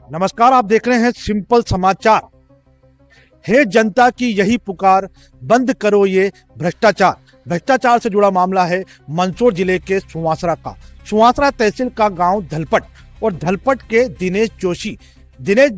नमस्कार, आप देख रहे हैं सिंपल समाचार। हे जनता की यही पुकार, बंद करो ये भ्रष्टाचार। भ्रष्टाचार से जुड़ा मामला है मंदसौर जिले के सुवासरा का। सुवासरा तहसील का गांव धलपट और धलपट के दिनेश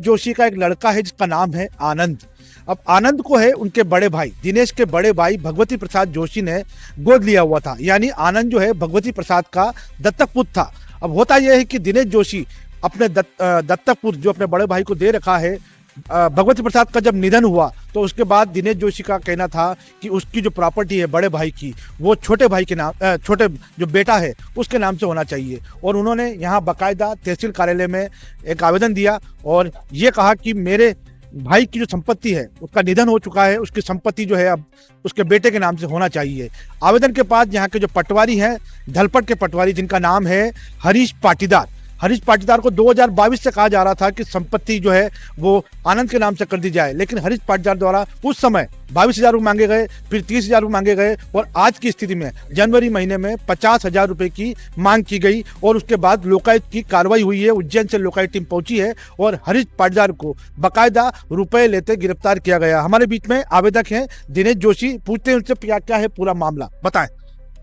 जोशी का एक लड़का है जिसका नाम है आनंद। अब आनंद को है उनके बड़े भाई दिनेश के बड़े भाई भगवती प्रसाद जोशी ने गोद लिया हुआ था, यानी आनंद जो है भगवती प्रसाद का दत्तक पुत्र था। अब होता यह है कि दिनेश जोशी अपने दत्तक पुत्र जो अपने बड़े भाई को दे रखा है, भगवती प्रसाद का जब निधन हुआ तो उसके बाद दिनेश जोशी का कहना था कि उसकी जो प्रॉपर्टी है बड़े भाई की, वो छोटे भाई के नाम, छोटे जो बेटा है उसके नाम से होना चाहिए। और उन्होंने यहाँ बाकायदा तहसील कार्यालय में एक आवेदन दिया और ये कहा कि मेरे भाई की जो संपत्ति है, उसका निधन हो चुका है, उसकी संपत्ति जो है अब उसके बेटे के नाम से होना चाहिए। आवेदन के बाद यहाँ के जो पटवारी हैं, धलपट के पटवारी जिनका नाम है हरीश पाटीदार को 2022 से कहा जा रहा था कि संपत्ति जो है वो आनंद के नाम से कर दी जाए, लेकिन हरीश पाटीदार द्वारा उस समय 22,000 रुपये मांगे गए, फिर 30,000 रुपये मांगे गए और आज की स्थिति में जनवरी महीने में 50,000 रुपये की मांग की गई और उसके बाद लोकायुक्त की कार्रवाई हुई है। उज्जैन से लोकायुक्त टीम पहुंची है और हरीश पाटीदार को बाकायदा रुपए लेते गिरफ्तार किया गया। हमारे बीच में आवेदक हैं दिनेश जोशी, पूछते हैं उनसे क्या है पूरा मामला, बताएं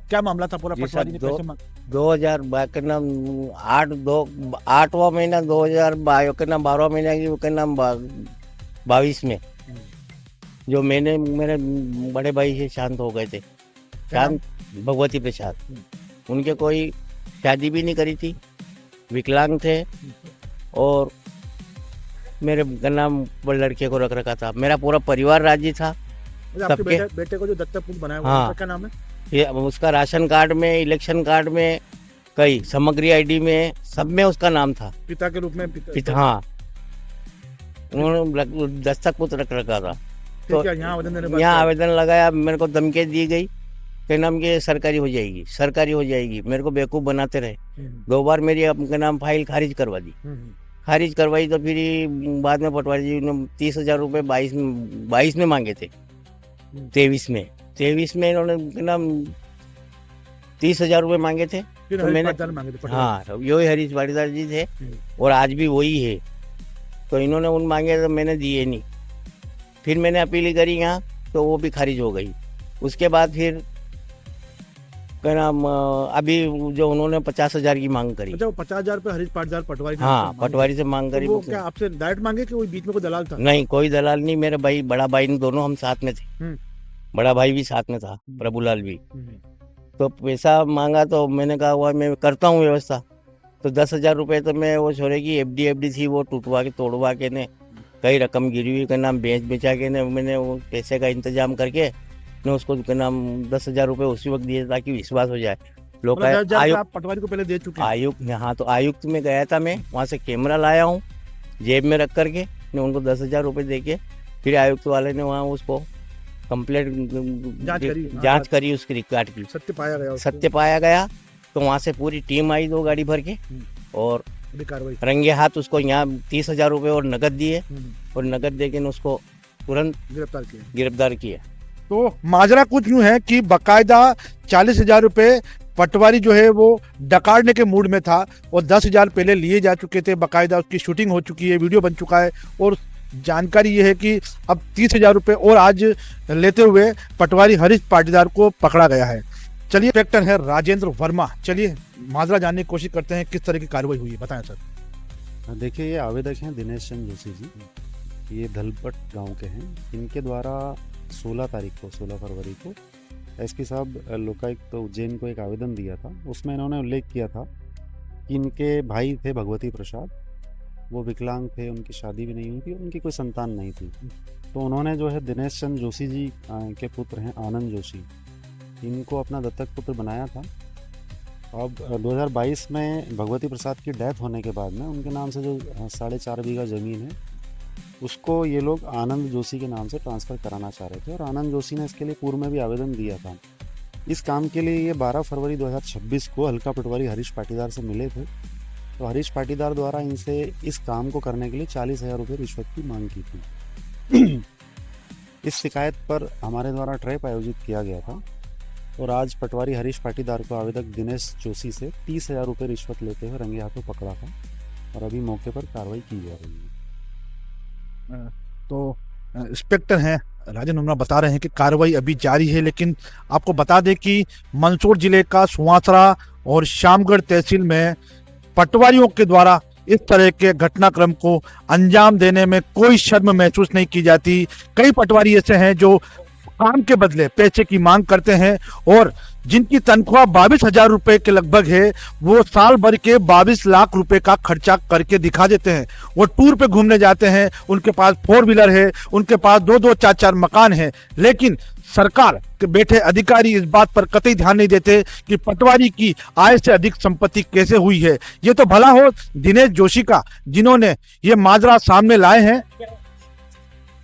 क्या मामला था पूरा। जी सर, पटवारी ने पैसे मांगे। 2000 के नाम 8वां महीना 2022 के नाम 12वां महीना की के नाम 22 में जो मैंने मेरे बड़े भाई से शांत हो गए थे। शांत भगवती प्रसाद, उनके कोई शादी भी नहीं करी थी, विकलांग थे और मेरे का नाम लड़के को रख रखा था। मेरा पूरा परिवार राजी था। आपके बेटे को जो दत्तक पुत्र बनाया हुआ है, क्या नाम है? ये उसका राशन कार्ड में, इलेक्शन कार्ड में, कई समग्री आईडी में, सब में उसका नाम था। पिता के रूप में पिता, हाँ, उन्होंने दस्तक पुत्र रख रखा था। तो यहाँ आवेदन लगाया, मेरे को धमकी दी गई कि नाम के सरकारी हो जाएगी। मेरे को बेवकूफ बनाते रहे। 2 बार मेरी अपने नाम फाइल खारिज करवाई तो फिर बाद में पटवारी जी ने 30,000 रुपये 22 में मांगे थे। 23 में इन्होंने नाम 30,000 रुपये मांगे थे। तो मैंने, हाँ, यही हरीश पाटीदार जी थे और आज भी वही है। तो इन्होंने उन मांगे तो मैंने दिए नहीं। फिर मैंने अपील करी यहाँ, तो वो भी खारिज हो गई। उसके बाद फिर क्या नाम अभी जो उन्होंने 50,000 की मांग करी। अच्छा, वो 50,000 रुपये हरीश पाटीदार पटवारी, हाँ, पटवारी से मांग करी। वो क्या आपसे डायरेक्ट मांगे कि कोई बीच में कोई दलाल था? नहीं, कोई दलाल नहीं। मेरे भाई, बड़ा भाई, दोनों हम साथ में थे। बड़ा भाई भी साथ में था, प्रभुलाल भी। तो पैसा मांगा तो मैंने कहा हुआ मैं करता हूँ व्यवस्था। तो 10,000 रुपये तो मैं वो छोरे की एफडी थी, वो टूटवा के तोड़वा के ने कई रकम गिरवी का नाम बेचा के ने मैंने वो पैसे का इंतजाम करके ने उसको के नाम 10,000 रुपये उसी वक्त दिए ताकि विश्वास हो जाए। लोकायुक्त आयुक्त पटवारी को पहले दे चुके हैं। आयुक्त, हाँ, तो आयुक्त में गया था मैं, वहाँ से कैमरा लाया हूँ जेब में रख करके ने उनको 10,000 रुपये दे के फिर आयुक्त वाले ने वहाँ उसको कंप्लेंट जांच करी उसकी रिकॉर्ड की। सत्य पाया गया तो वहाँ से पूरी टीम आई 2 गाड़ी भर के और रंगे हाथ उसको यहाँ 30,000 रुपये और नकद दिए और नकद देके उसको तुरंत गिरफ्तार किया। तो माजरा कुछ यूं है कि बाकायदा 40,000 रुपये पटवारी जो है वो डकारने के मूड में था और 10,000 पहले लिए जा चुके थे। बाकायदा उसकी शूटिंग हो चुकी है, वीडियो बन चुका है और जानकारी ये है कि अब 30,000 रुपये और आज लेते हुए पटवारी हरीश पाटीदार को पकड़ा गया है। चलिए, इंस्पेक्टर है राजेंद्र वर्मा, चलिए माजरा जानने की कोशिश करते हैं किस तरह की कार्रवाई हुई है, बताएं सर। देखिए, ये आवेदक हैं दिनेश चंद्र जोशी जी, ये धलपट गांव के हैं। इनके द्वारा 16 फरवरी को एसपी साहब लोकायुक्त उज्जैन को एक आवेदन दिया था। उसमें इन्होंने उल्लेख किया था कि इनके भाई थे भगवती प्रसाद, वो विकलांग थे, उनकी शादी भी नहीं हुई थी, उनकी कोई संतान नहीं थी। तो उन्होंने जो है दिनेश चंद्र जोशी जी के पुत्र हैं आनंद जोशी, इनको अपना दत्तक पुत्र बनाया था। अब 2022 में भगवती प्रसाद की डेथ होने के बाद में उनके नाम से जो 4.5 बीघा ज़मीन है उसको ये लोग आनंद जोशी के नाम से ट्रांसफ़र कराना चाह रहे थे और आनंद जोशी ने इसके लिए पूर्व में भी आवेदन दिया था। इस काम के लिए ये 12 फरवरी 2026 को हल्का पटवारी हरीश पाटीदार से मिले थे। तो हरीश पाटीदार द्वारा इनसे इस काम को करने के लिए 40,000 रुपये रिश्वत की मांग की थी। इस शिकायत पर हमारे द्वारा ट्रैप आयोजित किया गया था और आज पटवारी हरीश पाटीदार को आवेदक दिनेश जोशी से 30,000 रुपये रिश्वत लेते हुए रंगे हाथों पकड़ा था। और अभी मौके पर कार्रवाई की जा रही है। तो इंस्पेक्टर हैं राजन उमरा बता रहे हैं कि कार्रवाई अभी जारी है, लेकिन आपको बता दें कि मंदसौर जिले का सुवासरा और श्यामगढ़ तहसील में पटवारियों के द्वारा इस तरह के घटनाक्रम को अंजाम देने में कोई शर्म महसूस नहीं की जाती। कई पटवारी ऐसे हैं जो काम के बदले पैसे की मांग करते हैं और जिनकी तनख्वाह 22,000 रुपए के लगभग है, वो साल भर के 22 लाख रुपए का खर्चा करके दिखा देते हैं। वो टूर पे घूमने जाते हैं, उनके पास 4 व्हीलर है, उनके पास 2-2 4-4 मकान है, लेकिन सरकार के बैठे अधिकारी इस बात पर कतई ध्यान नहीं देते कि पटवारी की आय से अधिक संपत्ति कैसे हुई है। ये तो भला हो दिनेश जोशी का, जिन्होंने ये माजरा सामने लाए हैं,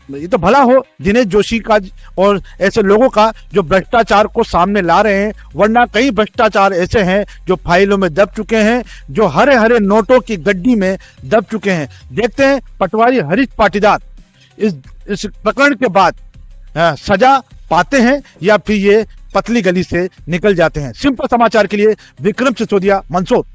ये तो भला हो दिनेश जोशी का और ऐसे लोगों का जो भ्रष्टाचार को सामने ला रहे हैं, वरना कई भ्रष्टाचार ऐसे हैं जो फाइलों में दब चुके हैं, जो हरे हरे नोटों की गड्डी में दब चुके हैं। देखते हैं पटवारी हरीश पाटीदार इस प्रकरण के बाद सजा पाते हैं या फिर ये पतली गली से निकल जाते हैं। सिंपल समाचार के लिए विक्रम सिसोदिया, मंदसौर।